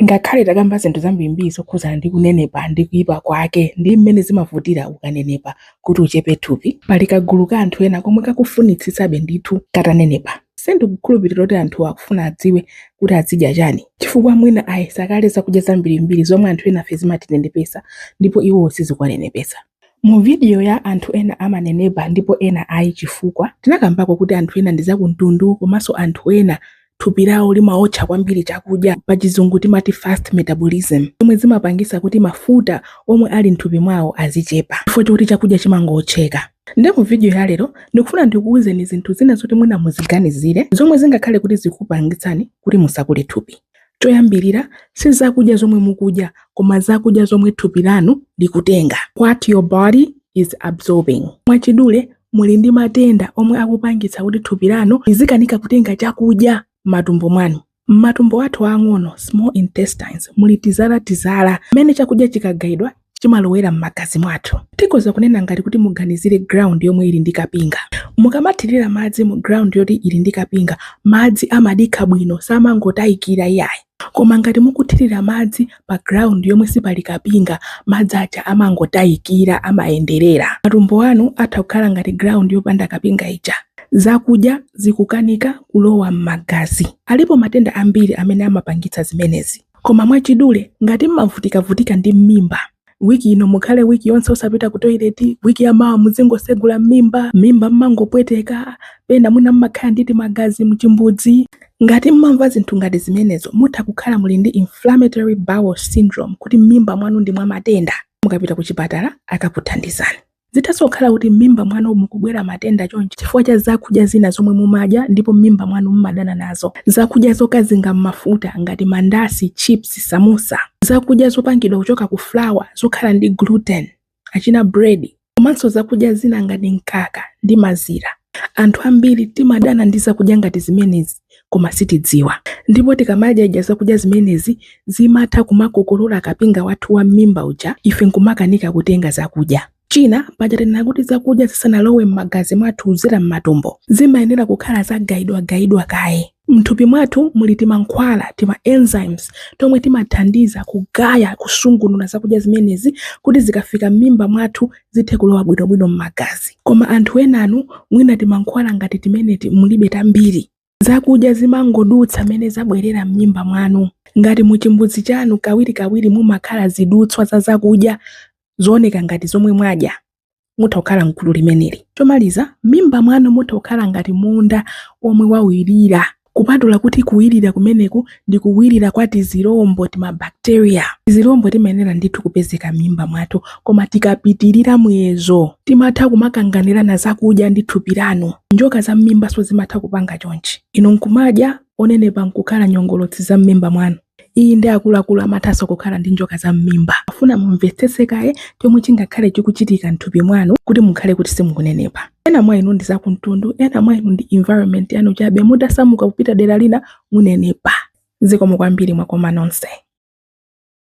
Ngakhale takamba zinthu zambirimbiri zokhuzana ndi kunenepa ndi kuyipa kwake ndi mmene zimavutira ukanenepa kuti uchepe thupi, pali kagulu ka anthu ena komwe kakufunitsitsabe ndithu katanenepa. Sindikukhulupirira kuti anthu akufuna adziwe kuti azidya chani, chifukwa mwina ayesakale zakudya zambirimbiri zomwe anthu ena afe zimatinenepesa ndipo iwo sizikuwanenepesa. Mu video ya anthu ena amanenepa ndipo ena ayi chifukwa, tinakambako kuti anthu ena ndi zakumtundu komanso anthu ena thupi lawo limaotcha kwambiri chakudya, pa chizungu timati fast metabolism, zomwe zimapangisa kuti mafuta omwe ali mthupi mwawo azichepa chifukwa choti chakudya chimangootcheka. Ndi mu video ya lero ndikufuna ndikuwuzeni zinthu zina zoti mwina muziganizire zomwe zingakhale kuti zikupangitsani kuti musakule thupi. Choyambirira, si zakudya zomwe mukudya koma zakudya zomwe thupi lanu likutenga, what your body is absorbing. Mwachidule muli ndi matenda omwe akupangitsa kuti thupi lanu lizikanika kutenga chakudya m'matumbo mwanu. M'matumbo athu ang'ono, small intestines, muli tizala mmene chakudya chikagaidwa chimalowera m'magazi mwathu. Tikoza kunena ngati kuti muganizire ground yomwe ili ndi kapinga. Mukamathirira madzi mu ground yoti ili ndi kapinga, madzi amadikha bwino samangotayikira iyayi. Koma ngati mukuthirira madzi pa ground yomwe sipali kapinga, madzi acha amangotayikira, amayenderera. Matumbo anu atha kukhala ngati ground yopanda kapinga ija. Zakudya zikukanika kulowa m'magazi. Alipo matenda ambiri amene amapangitsa zimenezi. Koma mwachidule ngati mmavutika ndi mmimba, wiki ino mukhale wiki yonse osapita ku toilet, wiki yamawa muzingosegula mmimba mmangopweteka, pena mwina mmakhala nditi magazi mchimbudzi. Ngati mmamva zinthu ngati zimenezo, mutha kukhala muli ndi inflammatory bowel syndrome, kuti mmimba mwanu ndi mwa matenda. Mukapita ku chipatala akakuthandizani. Zithaso kukhala kuti mmimba mwanu mukubwera matenda chonchi chifukwa cha zakudya zina zomwe mumadya ndipo mmimba mwanu mumadana nazo. Zakudya zokazinga mafuta ngati mandasi, chips, samosa. Zakudya zopangidwa kuchoka ku flour zokhala ndi gluten, achina bread. Komanso zakudya zina ngati mkaka ndi mazira. Anthu ambiri timadana ndi zakudya ngati zimenezi koma sitidziwa. Ndipo tikamadya zakudya zimenezi zimatha kumakokolola kapinga wathu wa mmimba uja, ife nkumakanika kutenga zakudya. China pachatena kuti zakudya zisanalowe m'magazi mwathu uzira m'matumbo, zimayenera kukhala zagaidwa kaye. Mthupi mwathu muli timankhwala, tima enzymes, tomwe timathandiza kugaya, kusungunula zakudya zimenezi kuti zikafika mmimba mwathu zithe kulowa bwinobwino m'magazi. Koma anthu enanu mwina timankhwala ngati timeneti mulibe tambiri. Zakudya zimangodutsa mene zabwerera mmimba mwanu. Ngati muchimbudzi chanu kawiri mumakhala zidutswa za zakudya zooneka ngati zomwe mwadya, mutha kukhala mkulu limeneli. Chomaliza, mmimba mwanu mutha kukhala ngati munda omwe wawirira, kupatula kuti kuwirira kumeneku ndi kuwirira kwa tizilombo, tima bacteria. Tizilombo timayenera ndithu kupezeka mmimba mwathu, koma tikapitirira muyezo timatha kumakanganirana zakudya ndi thupi lanu. Njoka za mmimba so zimatha kupanga chonchi. Ino nkumadya onenepa nkukhala nyongolotsi za mmimba mwanu. Iyi ndi akuluakulu amathaso kukhala ndi njoka za mmimba. Afuna mumvetsetse kaye chomwe chingakhale chikuchitika mthupi mwanu kuti mukhale kuti simukunenepa. Ena mwa inu ndi zakumtundu, ena mwa inu ndi environment yanu chabe, mutasamuka kupita dera lina munenepa. Zikomo kwambiri mwakoma nonse.